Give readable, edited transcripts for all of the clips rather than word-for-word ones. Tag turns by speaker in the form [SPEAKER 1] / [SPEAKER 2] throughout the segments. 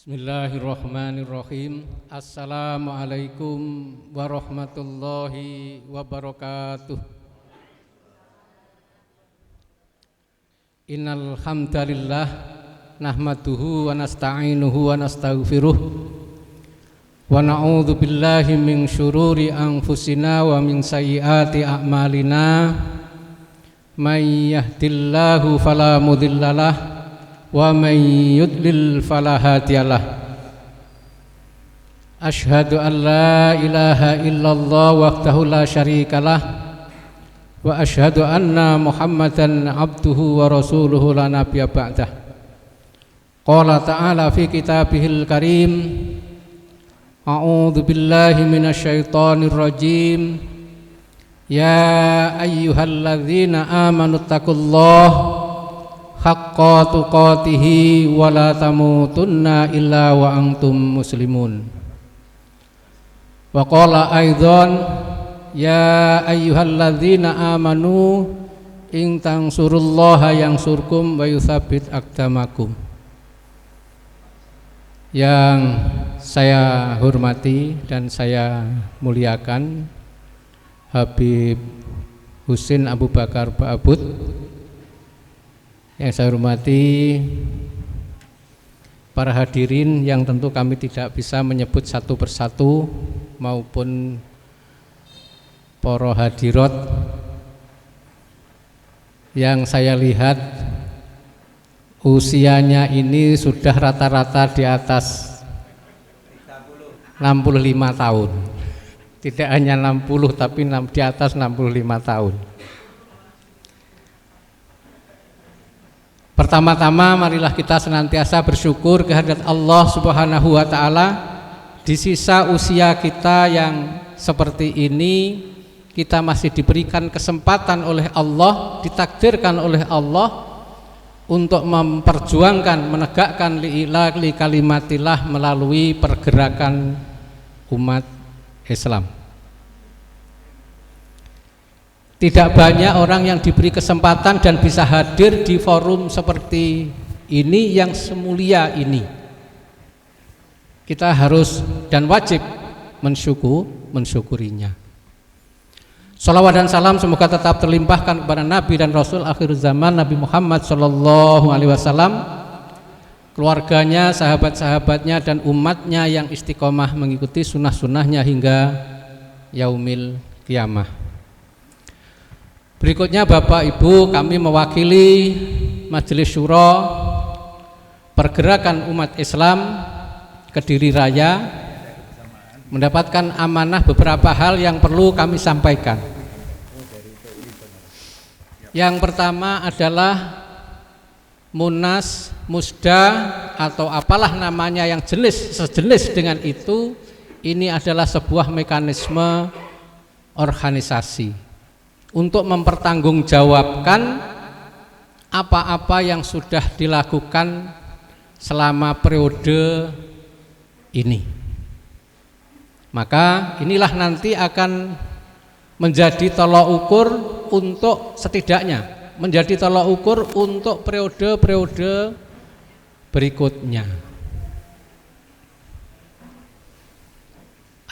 [SPEAKER 1] Bismillahirrahmanirrahim. Assalamualaikum warahmatullahi wabarakatuh. Innal hamdalillah nahmaduhu wa nasta'inuhu wa nastaghfiruh wa na'udzu billahi min syururi anfusina wa min sayyiati a'malina. May yahdihillahu fala mudhillalah wa may yudlil fala hadiyalah. Asyhadu an la ilaha illallah wahdahu la syarikalah wa asyhadu anna Muhammadan abduhu wa rasuluhu la nabiyya ba'dah. Qala ta'ala fi kitabihil karim, a'udzu billahi minasyaitonir rajim. Ya ayyuhalladzina amanu taqullaha haqqa tuqatihi wa la tamutunna illa wa antum muslimun. Wa qala aidan ya ayyuhalladzina amanu in tansurullaha yansurkum wa yutsabbit aqdamakum. Yang saya hormati dan saya muliakan Habib Husin Abu Bakar Ba'abud. Yang saya hormati para hadirin yang tentu kami tidak bisa menyebut satu persatu, maupun para hadirat yang saya lihat usianya ini sudah rata-rata di atas 65 tahun. Tidak hanya 60 tapi di atas 65 tahun. Pertama-tama marilah kita senantiasa bersyukur kehadirat Allah Subhanahu wa taala. Di sisa usia kita yang seperti ini, kita masih diberikan kesempatan oleh Allah, ditakdirkan oleh Allah untuk memperjuangkan, menegakkan li kalimatillah melalui pergerakan umat Islam. Tidak banyak orang yang diberi kesempatan dan bisa hadir di forum seperti ini yang semulia ini. Kita harus dan wajib mensyukurinya. Salawat dan salam semoga tetap terlimpahkan kepada Nabi dan Rasul akhir zaman, Nabi Muhammad SAW, keluarganya, sahabat-sahabatnya dan umatnya yang istiqomah mengikuti sunnah-sunnahnya hingga yaumil qiyamah. Berikutnya Bapak Ibu, kami mewakili Majelis Syuro Pergerakan Umat Islam Kediri Raya mendapatkan amanah beberapa hal yang perlu kami sampaikan. Yang pertama adalah Munas, Musda atau apalah namanya yang sejenis dengan itu, ini adalah sebuah mekanisme organisasi untuk mempertanggungjawabkan apa-apa yang sudah dilakukan selama periode ini. Maka inilah nanti akan menjadi tolak ukur untuk setidaknya menjadi tolak ukur untuk periode-periode berikutnya.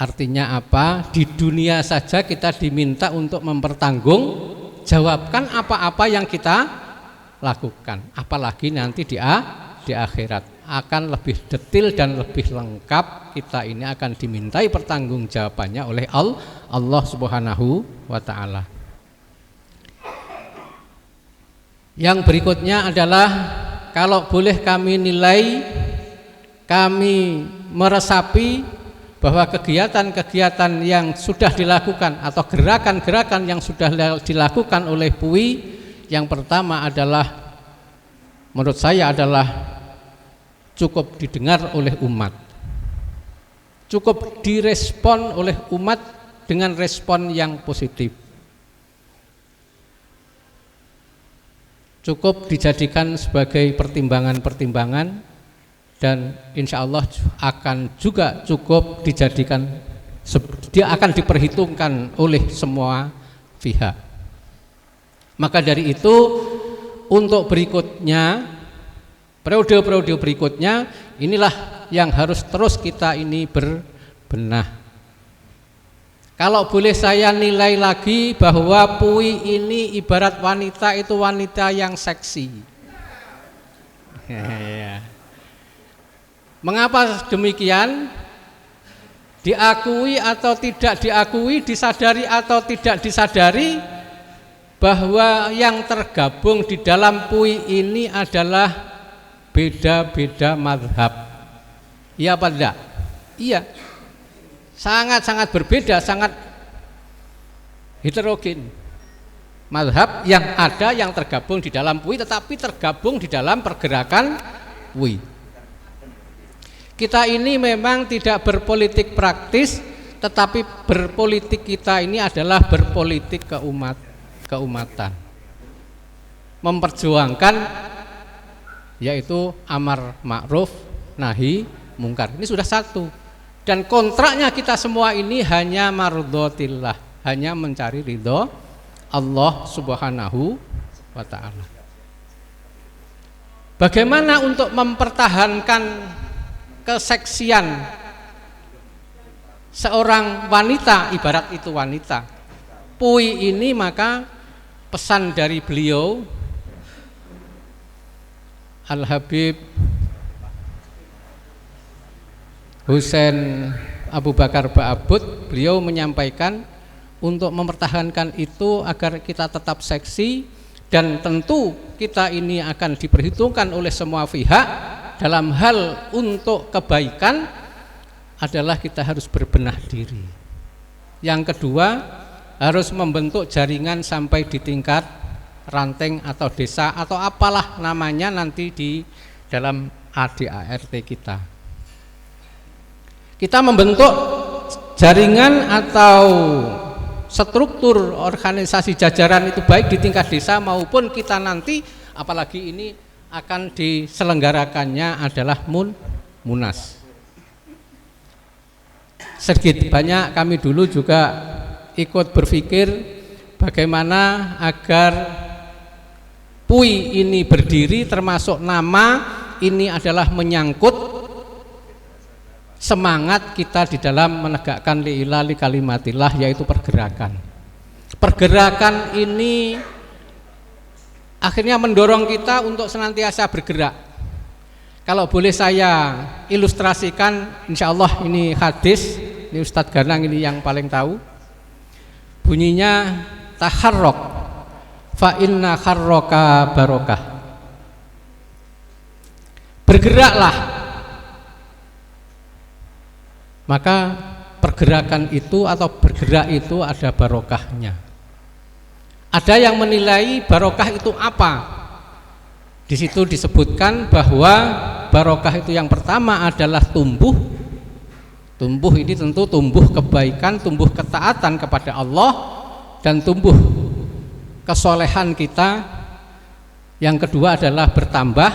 [SPEAKER 1] Artinya apa? Di dunia saja kita diminta untuk mempertanggungjawabkan apa-apa yang kita lakukan. Apalagi nanti di akhirat akan lebih detail dan lebih lengkap. Kita ini akan dimintai pertanggungjawabannya oleh Allah Subhanahu wa taala. Yang berikutnya adalah, kalau boleh kami nilai, kami meresapi bahwa kegiatan-kegiatan yang sudah dilakukan atau gerakan-gerakan yang sudah dilakukan oleh PUI, yang pertama adalah menurut saya adalah cukup didengar oleh umat, cukup direspon oleh umat dengan respon yang positif, cukup dijadikan sebagai pertimbangan-pertimbangan, dan insya Allah akan juga cukup dijadikan, dia akan diperhitungkan oleh semua pihak. Maka dari itu, untuk berikutnya, periode-periode berikutnya, inilah yang harus terus kita ini berbenah. Kalau boleh saya nilai lagi bahwa Pui ini ibarat wanita, itu wanita yang seksi. Mengapa demikian? Diakui atau tidak diakui, disadari atau tidak disadari, bahwa yang tergabung di dalam Pui ini adalah beda-beda mazhab. Iya apa tidak? Iya. Sangat-sangat berbeda, sangat heterogen. Mazhab yang ada yang tergabung di dalam Pui, tetapi tergabung di dalam pergerakan Pui. Kita ini memang tidak berpolitik praktis, tetapi berpolitik kita ini adalah berpolitik keumatan, memperjuangkan yaitu amar ma'ruf nahi mungkar. Ini sudah satu, dan kontraknya kita semua ini hanya mardhatillah, hanya mencari ridho Allah Subhanahu wa ta'ala. Bagaimana untuk mempertahankan keseksian seorang wanita, ibarat itu wanita Pui ini? Maka pesan dari beliau Al-Habib Husain Abu Bakar Ba'abud, beliau menyampaikan untuk mempertahankan itu agar kita tetap seksi, dan tentu kita ini akan diperhitungkan oleh semua pihak dalam hal untuk kebaikan, adalah kita harus berbenah diri. Yang kedua, harus membentuk jaringan sampai di tingkat ranting atau desa atau apalah namanya nanti di dalam ADART kita. Kita membentuk jaringan atau struktur organisasi jajaran itu baik di tingkat desa maupun kita nanti, apalagi ini akan diselenggarakannya adalah Munas. Sedikit banyak kami dulu juga ikut berpikir bagaimana agar Pui ini berdiri, termasuk nama ini adalah menyangkut semangat kita di dalam menegakkan li'ilah li kalimatillah, yaitu pergerakan. Pergerakan ini akhirnya mendorong kita untuk senantiasa bergerak. Kalau boleh saya ilustrasikan, insya Allah ini hadis, ini Ustadz Ganang ini yang paling tahu. Bunyinya taharrok fa inna kharroka barokah. Bergeraklah, maka pergerakan itu atau bergerak itu ada barokahnya. Ada yang menilai barokah itu apa? Di situ disebutkan bahwa barokah itu yang pertama adalah tumbuh. Tumbuh ini tentu tumbuh kebaikan, tumbuh ketaatan kepada Allah, dan tumbuh kesolehan kita. Yang kedua adalah bertambah.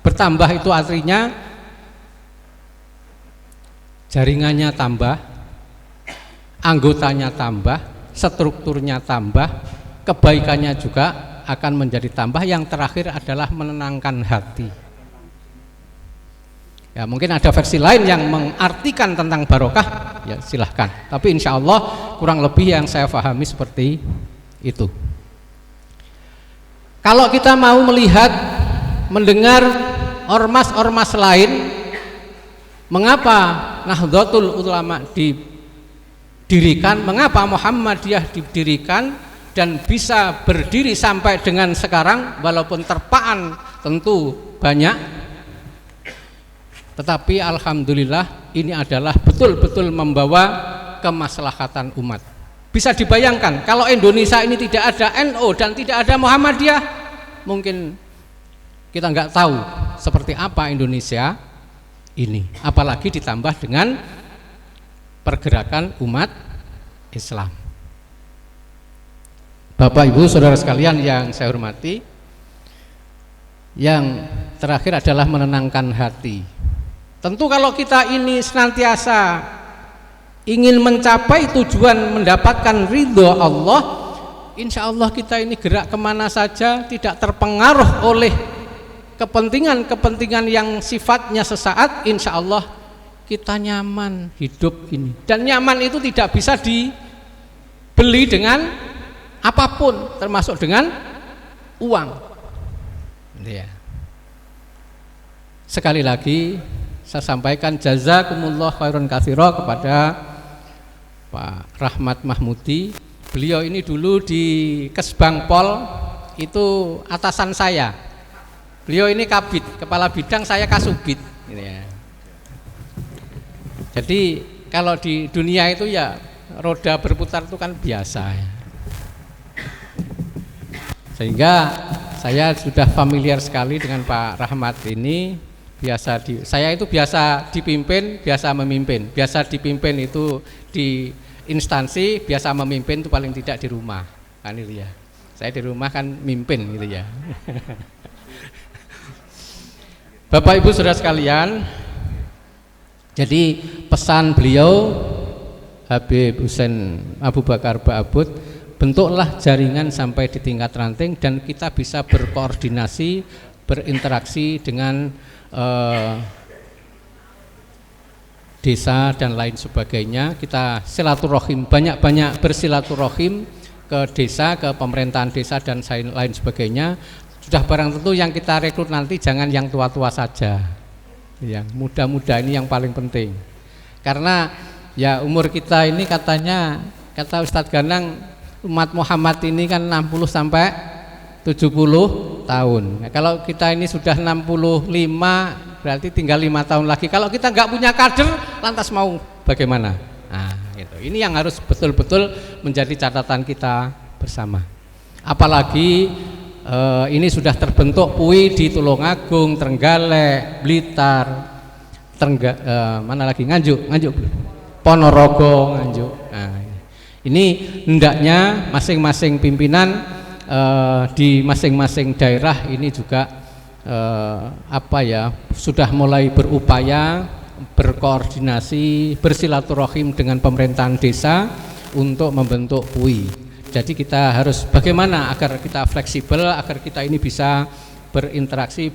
[SPEAKER 1] Bertambah itu artinya jaringannya tambah, anggotanya tambah, strukturnya tambah, kebaikannya juga akan menjadi tambah. Yang terakhir adalah menenangkan hati. Ya, mungkin ada versi lain yang mengartikan tentang barokah, ya silahkan. Tapi insya Allah kurang lebih yang saya pahami seperti itu. Kalau kita mau melihat, mendengar ormas-ormas lain, mengapa Nahdlatul Ulama didirikan, mengapa Muhammadiyah didirikan dan bisa berdiri sampai dengan sekarang, walaupun terpaan tentu banyak, tetapi alhamdulillah ini adalah betul-betul membawa kemaslahatan umat. Bisa dibayangkan kalau Indonesia ini tidak ada NU dan tidak ada Muhammadiyah, mungkin kita nggak tahu seperti apa Indonesia ini, apalagi ditambah dengan pergerakan umat Islam. Bapak Ibu saudara sekalian yang saya hormati, yang terakhir adalah menenangkan hati. Tentu kalau kita ini senantiasa ingin mencapai tujuan mendapatkan ridho Allah, insya Allah kita ini gerak kemana saja tidak terpengaruh oleh kepentingan-kepentingan yang sifatnya sesaat, insya Allah kita nyaman hidup ini. Dan nyaman itu tidak bisa dibeli dengan apapun, termasuk dengan uang. Ya. Sekali lagi saya sampaikan jazakumullah khairan katsira kepada Pak Rahmat Mahmudi. Beliau ini dulu di Kesbangpol itu atasan saya. Beliau ini kabid, kepala bidang, saya kasubid. Ya. Jadi kalau di dunia itu ya roda berputar itu kan biasa ya. Sehingga saya sudah familiar sekali dengan Pak Rahmat ini. Saya itu biasa dipimpin, biasa memimpin. Biasa dipimpin itu di instansi, biasa memimpin itu paling tidak di rumah. Kan itu ya. Saya di rumah kan mimpin gitu ya. Bapak Ibu Saudara sekalian, jadi pesan beliau Habib Husain Abu Bakar Ba'abud, bentuklah jaringan sampai di tingkat ranting dan kita bisa berkoordinasi, berinteraksi dengan desa dan lain sebagainya. Kita silaturahim, banyak-banyak bersilaturahim ke desa, ke pemerintahan desa dan lain sebagainya. Sudah barang tentu yang kita rekrut nanti jangan yang tua-tua saja, yang muda-muda ini yang paling penting. Karena ya umur kita ini katanya, kata Ustadz Ganang, umat Muhammad ini kan 60 sampai 70 tahun. Nah, kalau kita ini sudah 65, berarti tinggal 5 tahun lagi. Kalau kita nggak punya kader, lantas mau bagaimana? Nah, gitu. Ini yang harus betul-betul menjadi catatan kita bersama. Apalagi ini sudah terbentuk PUI di Tulungagung, Trenggalek, Blitar, mana lagi Nganjuk, Ponorogo, Nganjuk. Nah, ini hendaknya masing-masing pimpinan di masing-masing daerah ini juga sudah mulai berupaya berkoordinasi, bersilaturahim dengan pemerintahan desa untuk membentuk PUI. Jadi kita harus bagaimana agar kita fleksibel, agar kita ini bisa berinteraksi,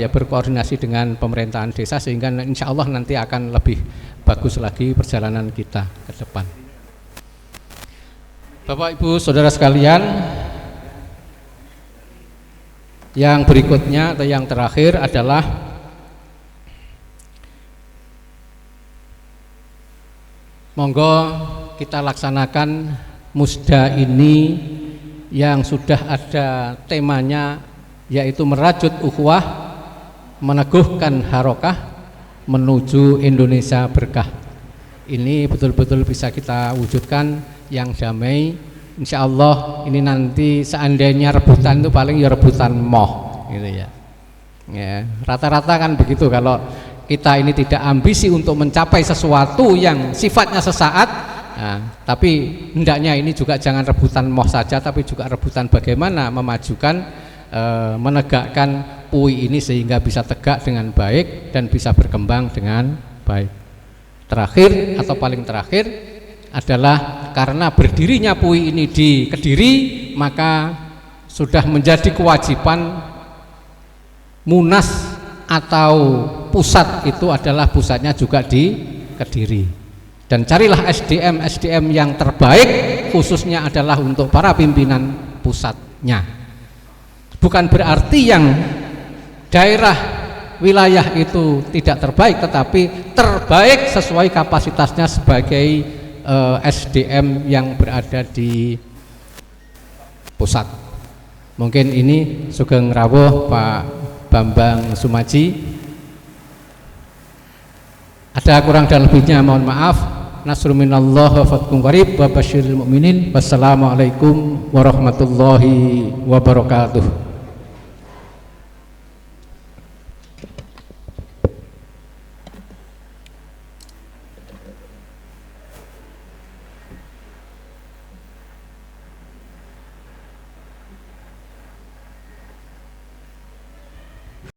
[SPEAKER 1] berkoordinasi dengan pemerintahan desa sehingga insya Allah nanti akan lebih bagus lagi perjalanan kita ke depan. Bapak Ibu Saudara sekalian, yang berikutnya atau yang terakhir adalah monggo kita laksanakan musda ini yang sudah ada temanya, yaitu merajut ukhuwah, meneguhkan harokah menuju Indonesia berkah. Ini betul-betul bisa kita wujudkan yang damai. Insya Allah ini nanti seandainya rebutan itu paling ya rebutan moh gitu ya. Ya, rata-rata kan begitu. Kalau kita ini tidak ambisi untuk mencapai sesuatu yang sifatnya sesaat, nah, tapi hendaknya ini juga jangan rebutan moh saja, tapi juga rebutan bagaimana memajukan, menegakkan PUI ini sehingga bisa tegak dengan baik dan bisa berkembang dengan baik. Terakhir atau paling terakhir adalah karena berdirinya PUI ini di Kediri, maka sudah menjadi kewajiban Munas atau pusat itu adalah pusatnya juga di Kediri. Dan carilah SDM yang terbaik, khususnya adalah untuk para pimpinan pusatnya. Bukan berarti yang daerah wilayah itu tidak terbaik, tetapi terbaik sesuai kapasitasnya sebagai SDM yang berada di pusat. Mungkin ini Sugeng rawuh Pak Bambang Sumaji. Ada kurang dan lebihnya mohon maaf. Nasrun minallah wa fathun qarib wa basyiril mu'minin. Wassalamualaikum warahmatullahi wabarakatuh.